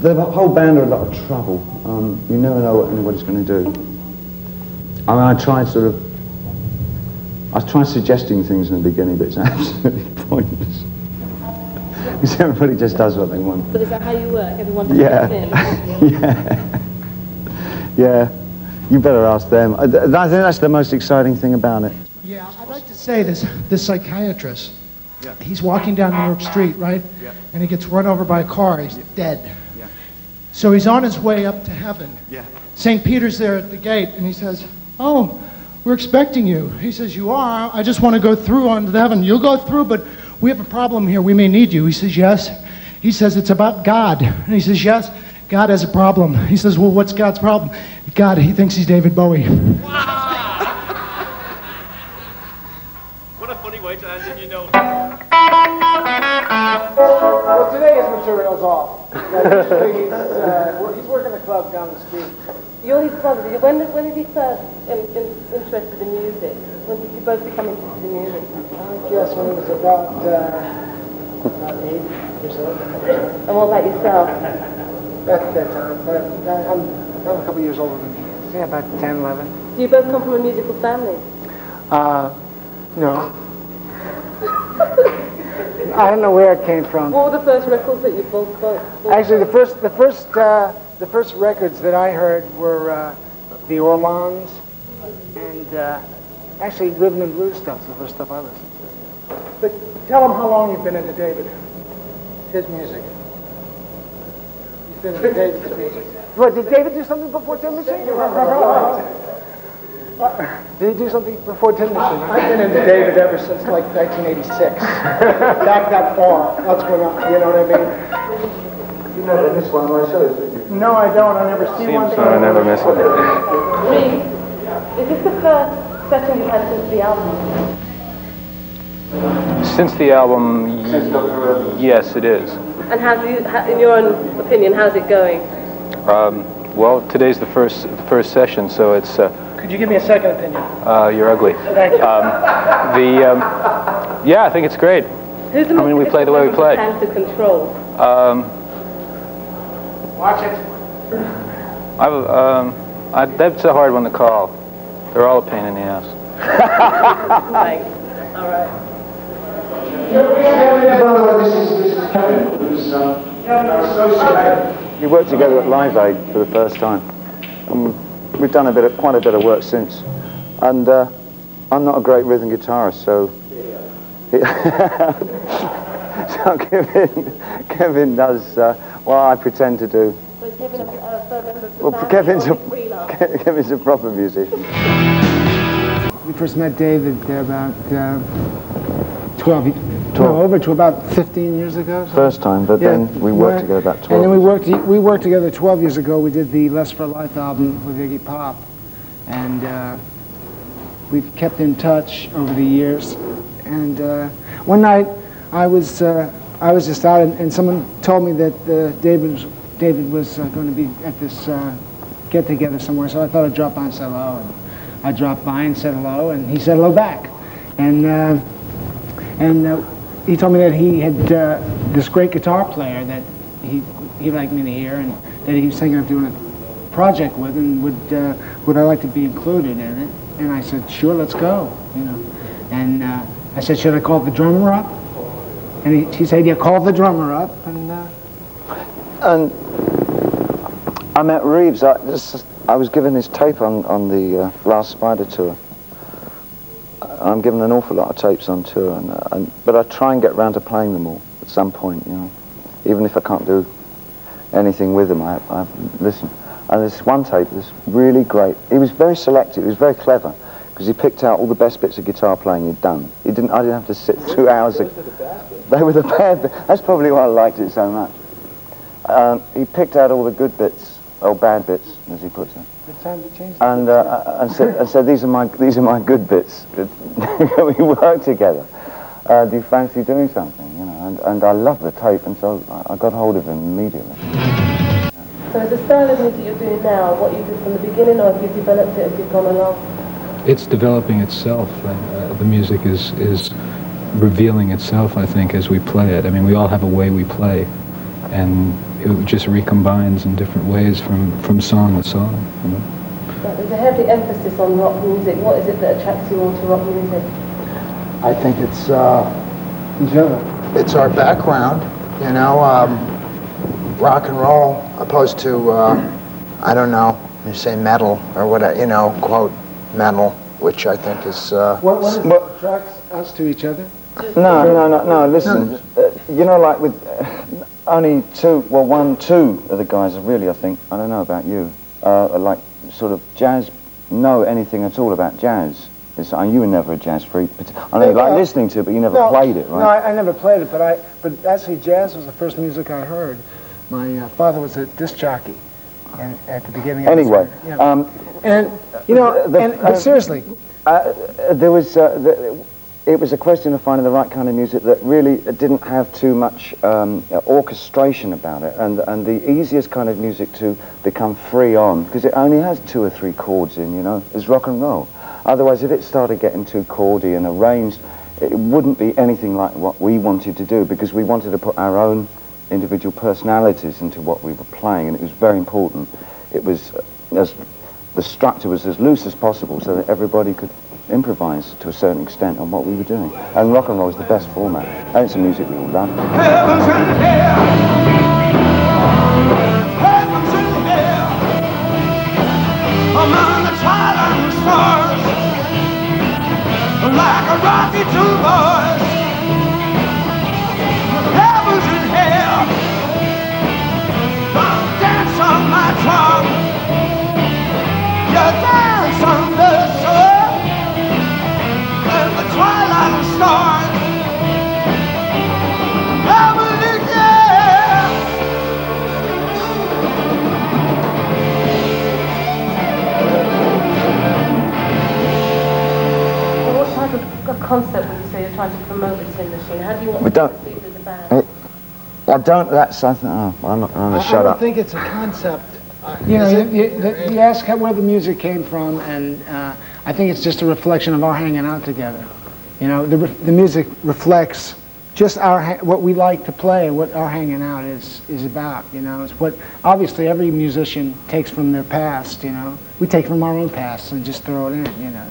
The whole band are a lot of trouble. You never know what anybody's going to do. I mean, I tried suggesting things in the beginning, but it's absolutely pointless. Because everybody just does what they want. But is that how you work? Everyone just Yeah. Yeah. You better ask them. I think that's the most exciting thing about it. Yeah, I'd like to say this psychiatrist, he's walking down New York Street, right? Yeah. And he gets run over by a car, he's dead. Yeah. So he's on his way up to heaven. Yeah. St. Peter's there at the gate, and he says, "Oh, we're expecting you." He says, "You are? I just want to go through onto the heaven." "You'll go through, but we have a problem here. We may need you." He says, "Yes." He says, "It's about God." And he says, "Yes, God has a problem." He says, "Well, what's God's problem?" "God, he thinks he's David Bowie." What a funny way to end it, you know. Well, today his material's off. Usually he's working the club down the street. You're his brother. When did he first interested in music? When did you both become interested in music? I guess when he was about 8 years old. And what about yourself? At that time. But I'm a couple years older than he is. Yeah, about 10, 11. Do you both come from a musical family? No. I don't know where it came from. What were the first records that you both bought? Actually, the first records that I heard were the Orlons and actually rhythm and blues stuff. The first stuff I listened to. But tell him how long you've been into David, his music. You've been into David's music. What, did David do something before Tin Machine? Did he do something before Tin Machine? I've been into David ever since like 1986. Back that far. That's when you know what I mean? You never miss one of my shows, did you? No, I don't. I never see one. So I never miss it. Reed, is this the first session you've had since the album? Since the album, yes, it is. And in your own opinion, how's it going? Well, today's the first session, so it's. Could you give me a second opinion? You're ugly. Thank you. Yeah, I think it's great. Who's the we play the way we play. To control? Watch it. That's a hard one to call. They're all a pain in the ass. Thanks. All right. We worked together at Live Aid for the first time. We've done quite a bit of work since. And I'm not a great rhythm guitarist, so Kevin does what I pretend to do. So Kevin, Kevin's a proper musician. We first met David about about 15 years ago. So. First time, but then we worked together about 12 And then years. we worked together 12 years ago. We did the Less for Life album with Iggy Pop. And we've kept in touch over the years. And one night I was just out and someone told me that David was going to be at this get-together somewhere, so I thought I'd drop by and say hello. And I dropped by and said hello, and he said hello back. And he told me that he had this great guitar player that he'd like me to hear, and that he was thinking of doing a project with, and would I like to be included in it? And I said, sure, let's go, you know. And I said, should I call the drummer up? And he said, yeah, call the drummer up. And I met Reeves. I was given his tape on the last Spider tour. I'm given an awful lot of tapes on tour, but I try and get round to playing them all at some point, you know. Even if I can't do anything with them, I listen. And this one tape was really great. He was very selective. He was very clever because he picked out all the best bits of guitar playing he'd done. I didn't have to sit 2 hours. They were the bad bits. That's probably why I liked it so much. He picked out all the good bits, or bad bits, as he puts it. And said, these are my good bits. We work together. Do you fancy doing something? You know, and I love the tape, and so I got hold of him immediately. So is the style of music you're doing now what you did from the beginning, or have you developed it as you've gone along? It's developing itself. The music is revealing itself, I think, as we play it. I mean, we all have a way we play, and it just recombines in different ways from song to song. You know? There's a heavy emphasis on rock music. What is it that attracts you all to rock music? I think it's our background, you know, rock and roll, opposed to I don't know, you say metal or whatever, you know, quote metal, which I think is. What attracts us to each other? No. Listen, you know, like with only two of the guys really, I think, I don't know about you, are like sort of jazz, know anything at all about jazz. You were never a jazz freak. I know you like listening to it, but you never played it, right? No, I never played it, but actually jazz was the first music I heard. My father was a disc jockey at the beginning of anyway, and you know, but seriously, there was it was a question of finding the right kind of music that really didn't have too much orchestration about it, and the easiest kind of music to become free on, because it only has 2 or 3 chords in, you know, is rock and roll. Otherwise, if it started getting too chordy and arranged, it wouldn't be anything like what we wanted to do, because we wanted to put our own individual personalities into what we were playing, and it was very important. It was, the structure was as loose as possible so that everybody could improvise to a certain extent on what we were doing. And rock and roll is the best format, and it's the music we all love. Heavens and hell, heavens and hell, among the twilight stars, like a rocky two boys. Heavens and hell, don't dance on my tongue. You dance on the sun and the twilight stars. Heaven and hell. What type of concept would you say you're trying to promote with Tin Machine? How do you want to perceive as a band? I'm not going to shut I up. don't think it's a concept. you know, you ask where the music came from, and I think it's just a reflection of our hanging out together. You know, the music reflects just what we like to play, what our hanging out is about. You know, it's what obviously every musician takes from their past. You know, we take from our own past and just throw it in. You know.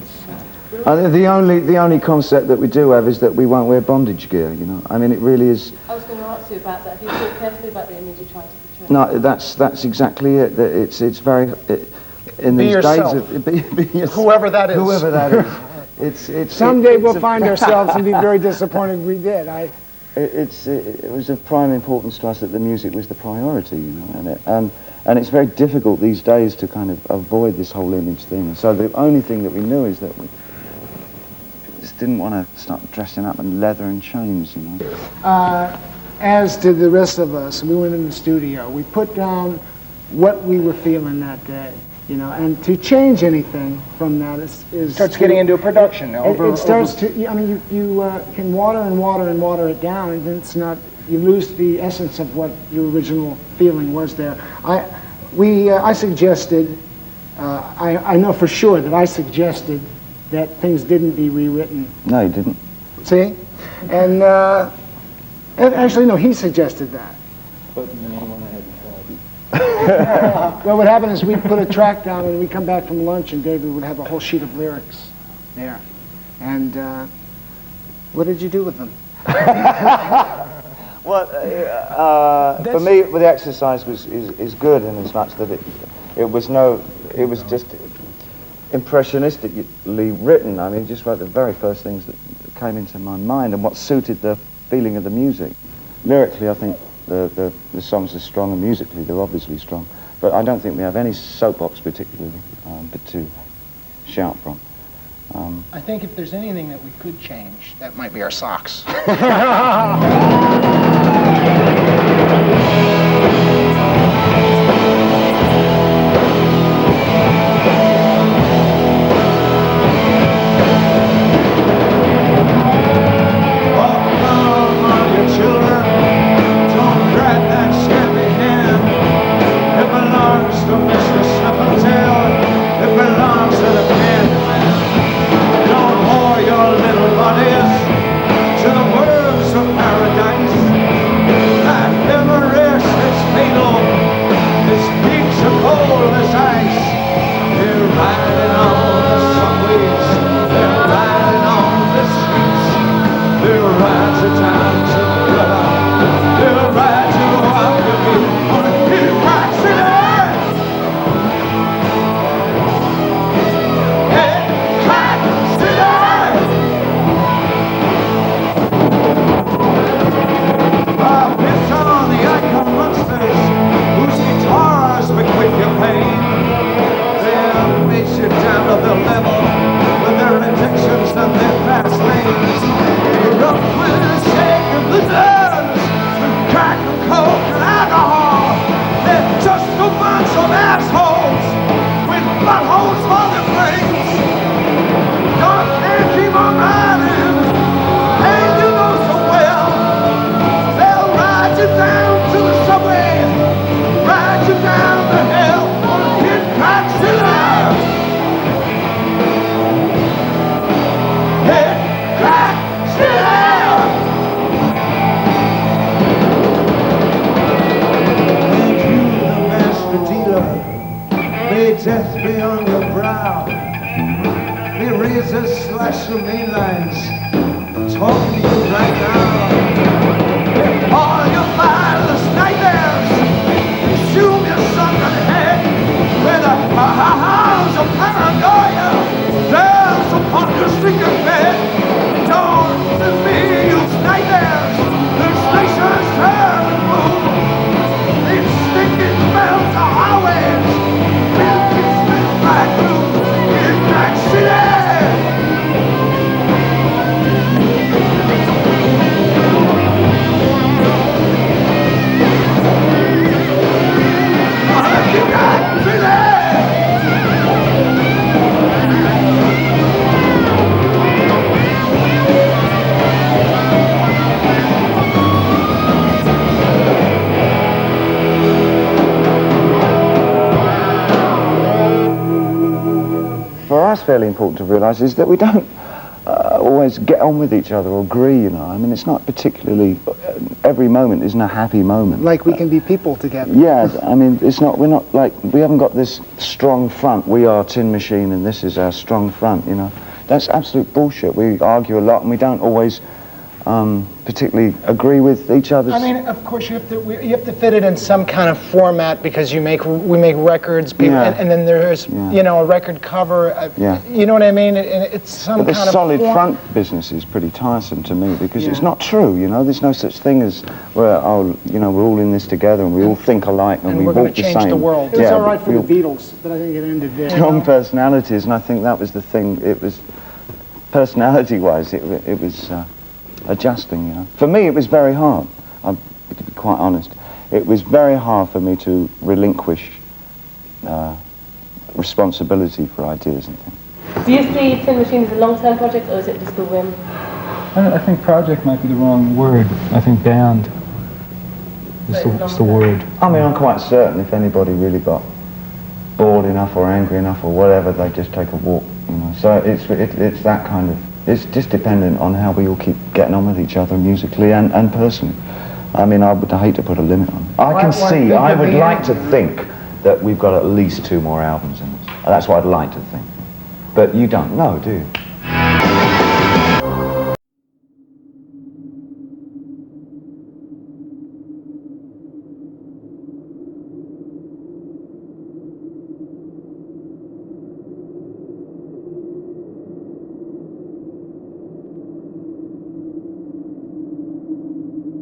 The only concept that we do have is that we won't wear bondage gear. You know, I mean, it really is. I was going to ask you about that. Have you thought carefully about the image you're trying to portray? No, that's exactly it. It's very in these days of be Whoever that is. Whoever that is. Someday we'll find ourselves and be very disappointed we did. It was of prime importance to us that the music was the priority, you know, and it's very difficult these days to kind of avoid this whole image thing. So the only thing that we knew is that we just didn't want to start dressing up in leather and chains, you know. As did the rest of us, we went in the studio. We put down what we were feeling that day, you know, and to change anything from that is Starts getting into a production. It starts to. I mean, you can water and water and water it down, and then it's not. You lose the essence of what your original feeling was there. I suggested. I know for sure that I suggested that things didn't be rewritten. No, you didn't. See, and actually, no, he suggested that. Well, what happened is we'd put a track down and we'd come back from lunch and David would have a whole sheet of lyrics there. And what did you do with them? Well, for me, the exercise is good in as much that it was just impressionistically written. I mean, just wrote the very first things that came into my mind and what suited the feeling of the music. Lyrically, I think the songs are strong, and musically they're obviously strong. But I don't think we have any soapbox particularly, but to shout from. I think if there's anything that we could change, that might be our socks. To the words of paradise. beyond your brow. The razors slash the main lines. Talking to you right now. All your mindless nightmares. Consume your sunken head. With a house of paranoia. There's upon your streaking bed. Don't confuse nightmares. There's nations turn and move. These stinking bells are highways. Buildings with black roofs in that city. For us, fairly important to realise is that we don't always get on with each other or agree, you know. I mean, it's not particularly, every moment isn't a happy moment. Like we can be people together. Yeah, I mean, we're not like, we haven't got this strong front. We are Tin Machine and this is our strong front, you know. That's absolute bullshit. We argue a lot and we don't always particularly agree with each other's... I mean, of course, you have to fit it in some kind of format because we make records, people, Yeah. and then there's, you know, a record cover. Yeah. You know what I mean? And it's some But the kind of solid form. front business is pretty tiresome to me because it's not true, you know. There's no such thing as, well, you know, we're all in this together and we all think alike and we we're walk going to the change same. the world. It was Yeah, all right but for the we all- Beatles, but I think it ended there. strong personalities, and I think that was the thing. It was personality-wise, it was adjusting. You know, for me, it was very hard. To be quite honest, it was very hard for me to relinquish responsibility for ideas and things. Do you see Tin Machine as a long-term project, or is it just a whim? I think project might be the wrong word. I think band is the word. I mean, I'm quite certain if anybody really got bored enough or angry enough or whatever, they'd just take a walk. You know, so it's that kind of. It's just dependent on how we all keep getting on with each other musically and personally. I mean, I would hate to put a limit on it. I would like to think that we've got at least 2 more albums in us. That's what I'd like to think. But you don't know, do you?